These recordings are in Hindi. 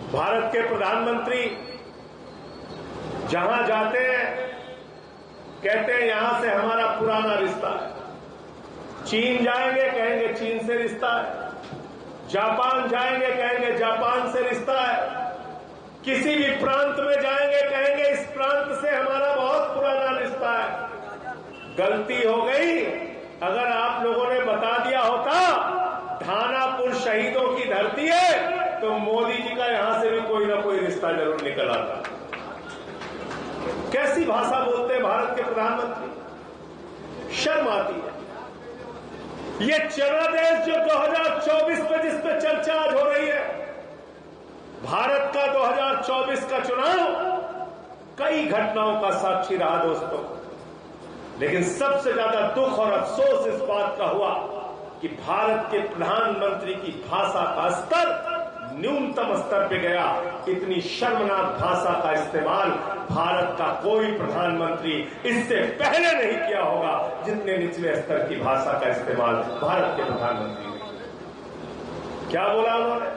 भारत के प्रधानमंत्री जहां जाते हैं कहते हैं यहां से हमारा पुराना रिश्ता है। चीन जाएंगे कहेंगे चीन से रिश्ता है। जापान जाएंगे कहेंगे जापान से रिश्ता है। किसी भी प्रांत में जाएंगे कहेंगे इस प्रांत से हमारा बहुत पुराना रिश्ता है। गलती हो गई, अगर आप लोगों ने बता दिया होता धानापुर शहीदों की धरती है तो मोदी जी का यहां से भी कोई ना कोई रिश्ता जरूर निकल आता। कैसी भाषा बोलते हैं भारत के प्रधानमंत्री, शर्म आती है। ये जनादेश जो 2024 में जिस पे चर्चा आज हो रही है, भारत का 2024 का चुनाव कई घटनाओं का साक्षी रहा दोस्तों, लेकिन सबसे ज्यादा दुख और अफसोस इस बात का हुआ कि भारत के प्रधानमंत्री की भाषा का स्तर न्यूनतम स्तर पे गया। इतनी शर्मनाक भाषा का इस्तेमाल भारत का कोई प्रधानमंत्री इससे पहले नहीं किया होगा जितने निचले स्तर की भाषा का इस्तेमाल भारत के प्रधानमंत्री ने। क्या बोला उन्होंने?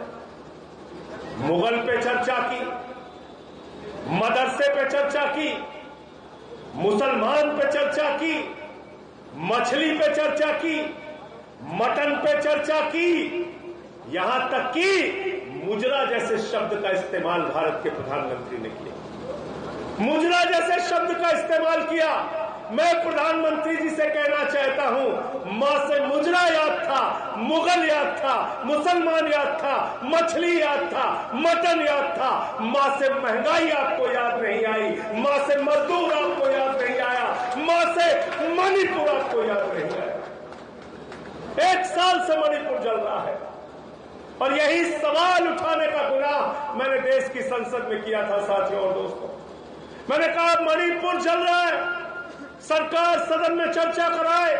मुगल पे चर्चा की, मदरसे पे चर्चा की, मुसलमान पे चर्चा की, मछली पे चर्चा की, मटन पे चर्चा की, यहां तक कि मुजरा जैसे शब्द का इस्तेमाल भारत के प्रधानमंत्री ने किया। मुजरा जैसे शब्द का इस्तेमाल किया। मैं प्रधानमंत्री जी से कहना चाहता हूं, मां से मुजरा याद था, मुगल याद था, मुसलमान याद था, मछली याद था, मटन याद था। मां से महंगाई आपको याद नहीं आई, मां से मजदूर आपको याद नहीं आया, मां से मणिपुर आपको याद नहीं आया। 1 साल से मणिपुर जल रहा है और यही सवाल उठाने का गुनाह मैंने देश की संसद में किया था साथियों और दोस्तों। मैंने कहा मणिपुर जल रहा है, सरकार सदन में चर्चा कराए।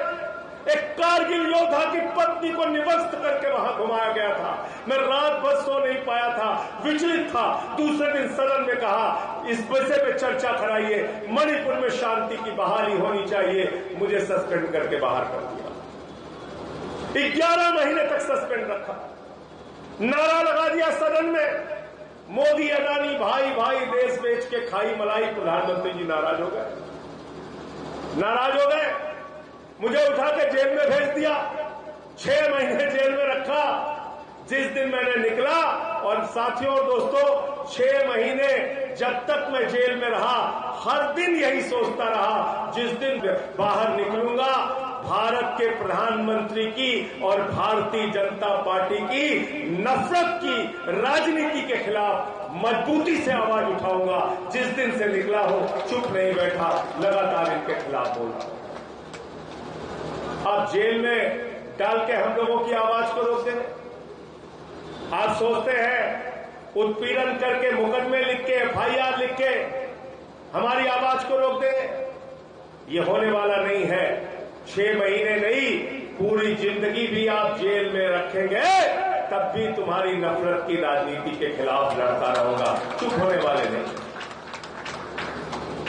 एक कारगिल योद्धा की पत्नी को निवस्त करके वहां घुमाया गया था। मैं रात भर सो नहीं पाया था, विचलित था। दूसरे दिन सदन में कहा इस विषय पे चर्चा कराइए, मणिपुर में शांति की बहाली होनी चाहिए। मुझे सस्पेंड करके बाहर कर दिया। 11 महीने तक सस्पेंड रखा। नारा लगा दिया सदन में, मोदी अडानी भाई भाई देश बेच के खाई मलाई। प्रधानमंत्री जी नाराज हो गए, नाराज हो गए। मुझे उठा के जेल में भेज दिया, 6 महीने जेल में रखा। जिस दिन मैंने निकला, और साथियों और दोस्तों 6 महीने जब तक मैं जेल में रहा हर दिन यही सोचता रहा, जिस दिन बाहर निकलूंगा भारत के प्रधानमंत्री की और भारतीय जनता पार्टी की नफरत की राजनीति के खिलाफ मजबूती से आवाज उठाऊंगा। जिस दिन से निकला हो चुप नहीं बैठा, लगातार इनके खिलाफ बोला। आप जेल में डाल के हम लोगों की आवाज को रोक दें। आप सोचते हैं उत्पीड़न करके मुकदमे लिख के FIR लिख के हमारी आवाज को रोक दें? ये होने वाला नहीं है। 6 महीने नहीं, पूरी जिंदगी भी आप जेल में रखेंगे तब भी तुम्हारी नफरत की राजनीति के खिलाफ लड़ता रहूंगा, चुप होने वाले नहीं।